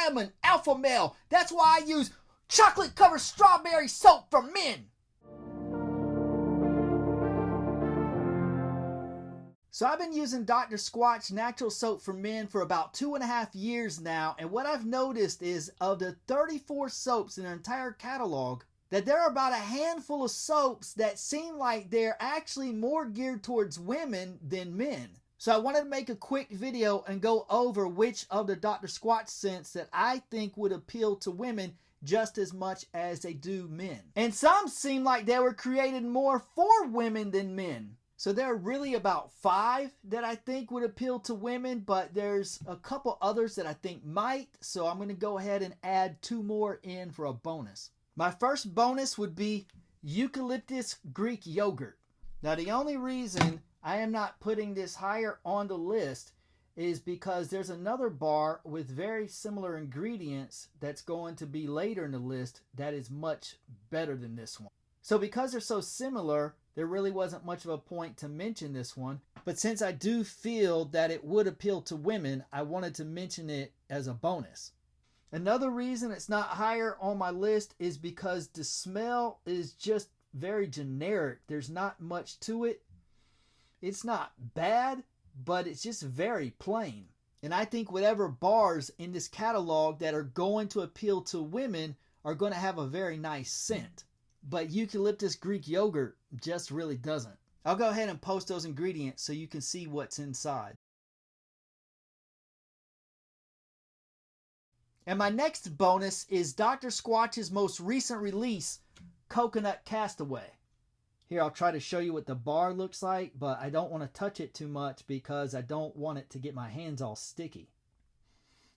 I'm an alpha male. That's why I use chocolate covered strawberry soap for men. So I've been using Dr. Squatch natural soap for men for about 2.5 years now, and what I've noticed is of the 34 soaps in their entire catalog, that there are about a handful of soaps that seem like they're actually more geared towards women than men. So I wanted to make a quick video and go over which of the Dr. Squatch scents that I think would appeal to women just as much as they do men. And some seem like they were created more for women than men. So there are really about 5 that I think would appeal to women, but there's a couple others that I think might. So I'm going to go ahead and add 2 more in for a bonus. My first bonus would be eucalyptus Greek yogurt. Now the only reason I am not putting this higher on the list is because there's another bar with very similar ingredients that's going to be later in the list that is much better than this one. So because they're so similar, there really wasn't much of a point to mention this one. But since I do feel that it would appeal to women, I wanted to mention it as a bonus. Another reason it's not higher on my list is because the smell is just very generic. There's not much to it. It's not bad, but it's just very plain. And I think whatever bars in this catalog that are going to appeal to women are going to have a very nice scent. But eucalyptus Greek yogurt just really doesn't. I'll go ahead and post those ingredients so you can see what's inside. And my next bonus is Dr. Squatch's most recent release, Coconut Castaway. Here, I'll try to show you what the bar looks like, but I don't want to touch it too much because I don't want it to get my hands all sticky.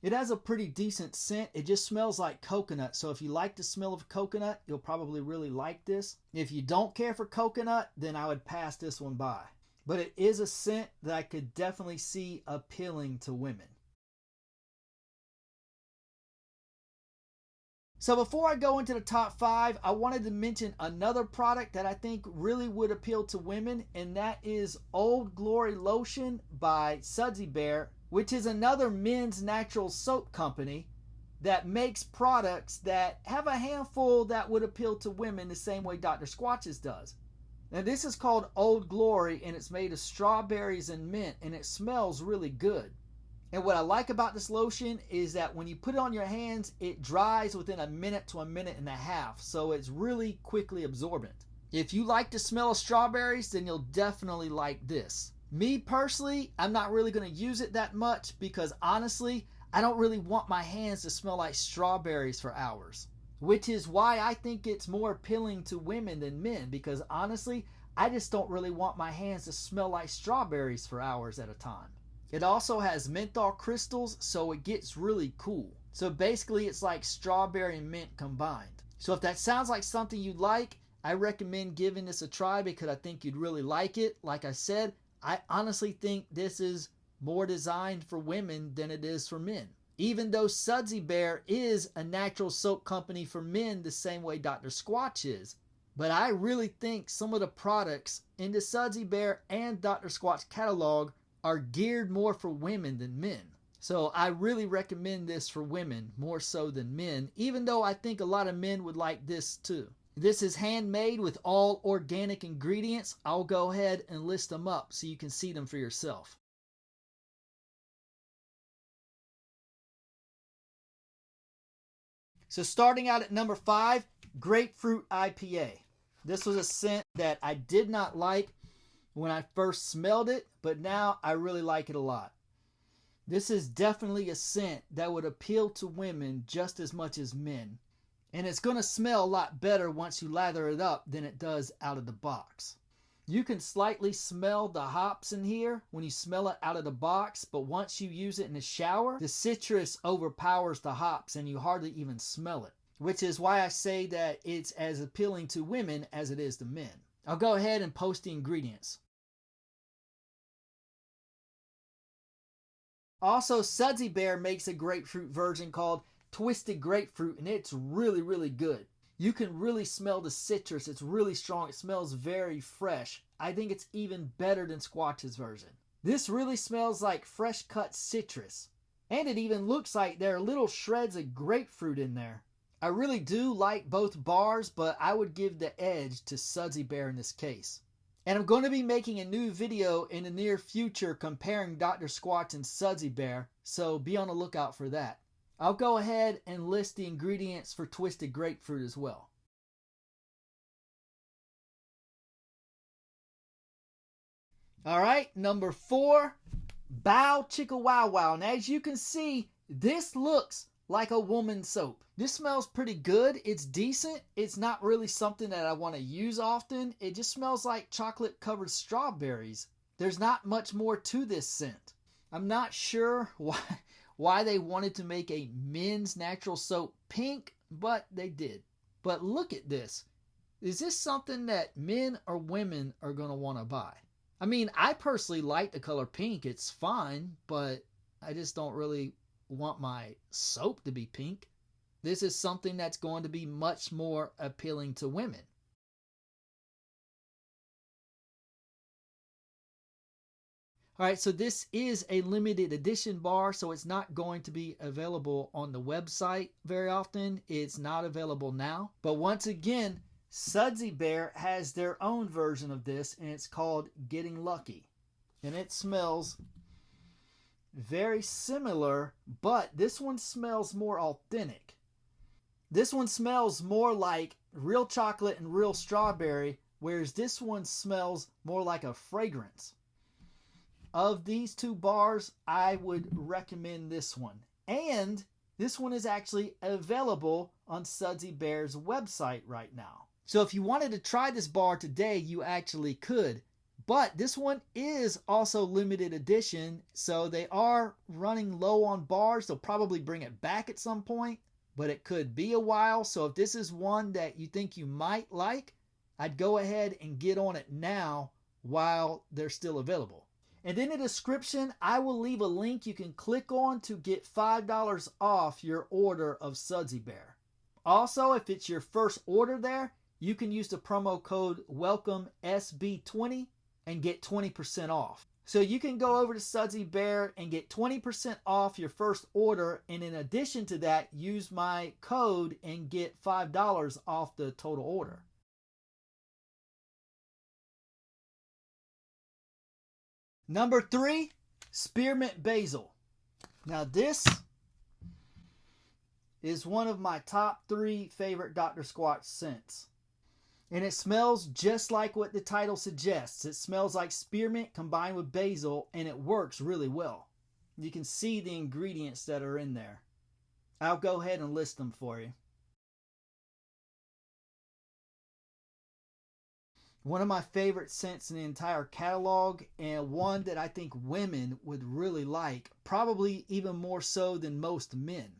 It has a pretty decent scent. It just smells like coconut. So if you like the smell of coconut, you'll probably really like this. If you don't care for coconut, then I would pass this one by. But it is a scent that I could definitely see appealing to women. So before I go into the top 5, I wanted to mention another product that I think really would appeal to women, and that is Old Glory Lotion by Sudsy Bear, which is another men's natural soap company that makes products that have a handful that would appeal to women the same way Dr. Squatch's does. Now this is called Old Glory, and it's made of strawberries and mint, and it smells really good. And what I like about this lotion is that when you put it on your hands, it dries within a minute to a minute and a half. So it's really quickly absorbent. If you like the smell of strawberries, then you'll definitely like this. Me personally, I'm not really going to use it that much because honestly, I don't really want my hands to smell like strawberries for hours. Which is why I think it's more appealing to women than men, because honestly, I just don't really want my hands to smell like strawberries for hours at a time. It also has menthol crystals, so it gets really cool. So basically it's like strawberry and mint combined. So if that sounds like something you'd like, I recommend giving this a try because I think you'd really like it. Like I said, I honestly think this is more designed for women than it is for men. Even though Sudsy Bear is a natural soap company for men the same way Dr. Squatch is. But I really think some of the products in the Sudsy Bear and Dr. Squatch catalog are geared more for women than men. So I really recommend this for women more so than men, even though I think a lot of men would like this too. This is handmade with all organic ingredients. I'll go ahead and list them up so you can see them for yourself. So starting out at number 5, Grapefruit IPA. This was a scent that I did not like when I first smelled it, but now I really like it a lot. This is definitely a scent that would appeal to women just as much as men. And it's going to smell a lot better once you lather it up than it does out of the box. You can slightly smell the hops in here when you smell it out of the box, but once you use it in the shower, the citrus overpowers the hops and you hardly even smell it. Which is why I say that it's as appealing to women as it is to men. I'll go ahead and post the ingredients. Also, Sudsy Bear makes a grapefruit version called Twisted Grapefruit, and it's really, really good. You can really smell the citrus. It's really strong. It smells very fresh. I think it's even better than Squatch's version. This really smells like fresh cut citrus. And it even looks like there are little shreds of grapefruit in there. I really do like both bars, but I would give the edge to Sudsy Bear in this case. And I'm going to be making a new video in the near future comparing Dr. Squatch and Sudsy Bear, so be on the lookout for that. I'll go ahead and list the ingredients for twisted grapefruit as well. Alright, number 4, Bow Chicka Wow Wow. And as you can see, this looks like a woman's soap. This smells pretty good. It's decent. It's not really something that I want to use often. It just smells like chocolate covered strawberries. There's not much more to this scent. I'm not sure why they wanted to make a men's natural soap pink, but they did. But look at this. Is this something that men or women are going to want to buy? I mean, I personally like the color pink. It's fine, but I just don't really want my soap to be pink. This is something that's going to be much more appealing to women. Alright, so this is a limited edition bar, so it's not going to be available on the website very often. It's not available now. But once again, Sudsy Bear has their own version of this, and it's called Getting Lucky. And it smells very similar, but this one smells more authentic. This one smells more like real chocolate and real strawberry, whereas this one smells more like a fragrance. Of these two bars, I would recommend this one. And this one is actually available on Sudsy Bear's website right now. So if you wanted to try this bar today, you actually could. But this one is also limited edition, so they are running low on bars. They'll probably bring it back at some point, but it could be a while. So if this is one that you think you might like, I'd go ahead and get on it now while they're still available. And in the description, I will leave a link you can click on to get $5 off your order of Sudsy Bear. Also, if it's your first order there, you can use the promo code WELCOMESB20 and get 20% off. So you can go over to Sudsy Bear and get 20% off your first order, and in addition to that, use my code and get $5 off the total order. Number 3, Spearmint Basil. Now this is one of my top 3 favorite Dr. Squatch scents. And it smells just like what the title suggests. It smells like spearmint combined with basil, and it works really well. You can see the ingredients that are in there. I'll go ahead and list them for you. One of my favorite scents in the entire catalog, and one that I think women would really like, probably even more so than most men.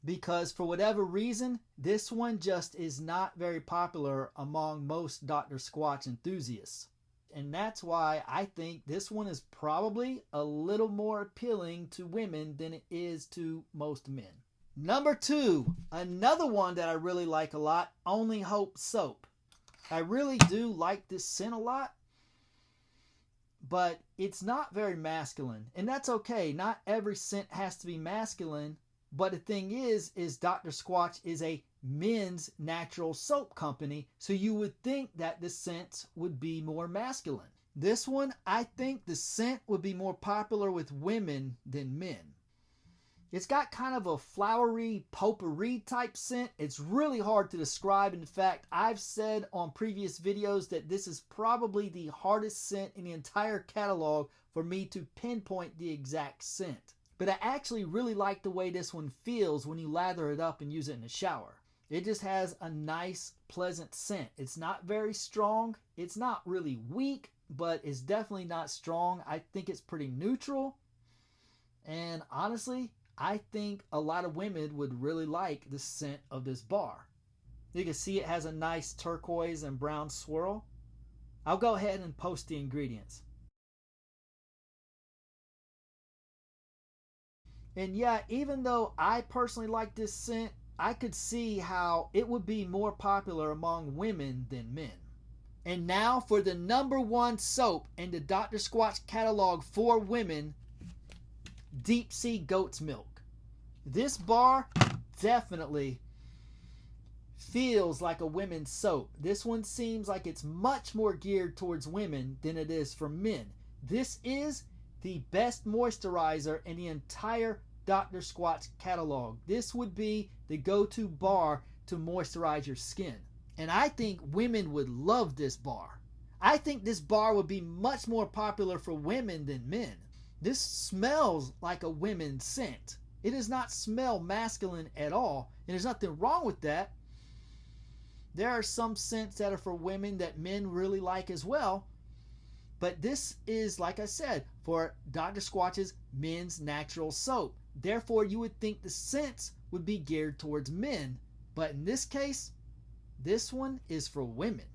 Because for whatever reason, this one just is not very popular among most Dr. Squatch enthusiasts. And that's why I think this one is probably a little more appealing to women than it is to most men. Number 2, another one that I really like a lot, Only Hope Soap. I really do like this scent a lot, but it's not very masculine. And that's okay. Not every scent has to be masculine. But the thing is Dr. Squatch is a men's natural soap company, so you would think that the scents would be more masculine. This one, I think the scent would be more popular with women than men. It's got kind of a flowery, potpourri type scent. It's really hard to describe. In fact, I've said on previous videos that this is probably the hardest scent in the entire catalog for me to pinpoint the exact scent. But I actually really like the way this one feels when you lather it up and use it in the shower. It just has a nice, pleasant scent. It's not very strong. It's not really weak, but it's definitely not strong. I think it's pretty neutral. And honestly, I think a lot of women would really like the scent of this bar. You can see it has a nice turquoise and brown swirl. I'll go ahead and post the ingredients. And yeah, even though I personally like this scent, I could see how it would be more popular among women than men. And now for the number 1 soap in the Dr. Squatch catalog for women, deep sea goat's milk. This bar definitely feels like a women's soap. This one seems like it's much more geared towards women than it is for men. This is the best moisturizer in the entire Dr. Squatch catalog. This would be the go-to bar to moisturize your skin. And I think women would love this bar. I think this bar would be much more popular for women than men. This smells like a women's scent. It does not smell masculine at all, and there's nothing wrong with that. There are some scents that are for women that men really like as well, but this is, like I said, for Dr. Squatch's men's natural soap. Therefore, you would think the scents would be geared towards men, but in this case, this one is for women.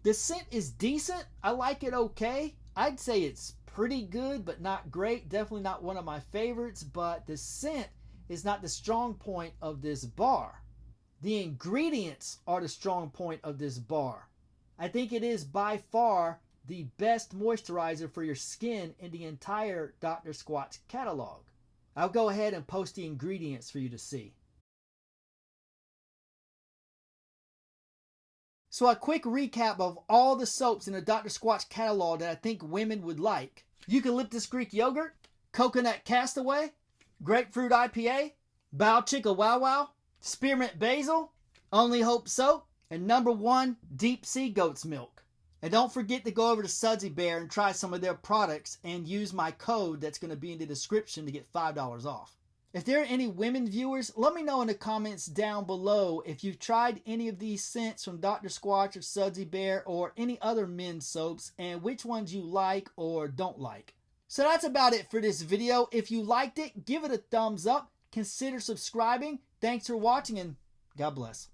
The scent is decent. I like it okay. I'd say it's pretty good, but not great. Definitely not one of my favorites, but the scent is not the strong point of this bar. The ingredients are the strong point of this bar. I think it is by far the best moisturizer for your skin in the entire Dr. Squatch catalog. I'll go ahead and post the ingredients for you to see. So a quick recap of all the soaps in the Dr. Squatch catalog that I think women would like. Eucalyptus Greek yogurt, coconut castaway, grapefruit IPA, bao chica wow wow, spearmint basil, only hope soap, and #1 deep sea goat's milk. And don't forget to go over to Sudsy Bear and try some of their products and use my code that's going to be in the description to get $5 off. If there are any women viewers, let me know in the comments down below if you've tried any of these scents from Dr. Squatch or Sudsy Bear or any other men's soaps and which ones you like or don't like. So that's about it for this video. If you liked it, give it a thumbs up. Consider subscribing. Thanks for watching and God bless.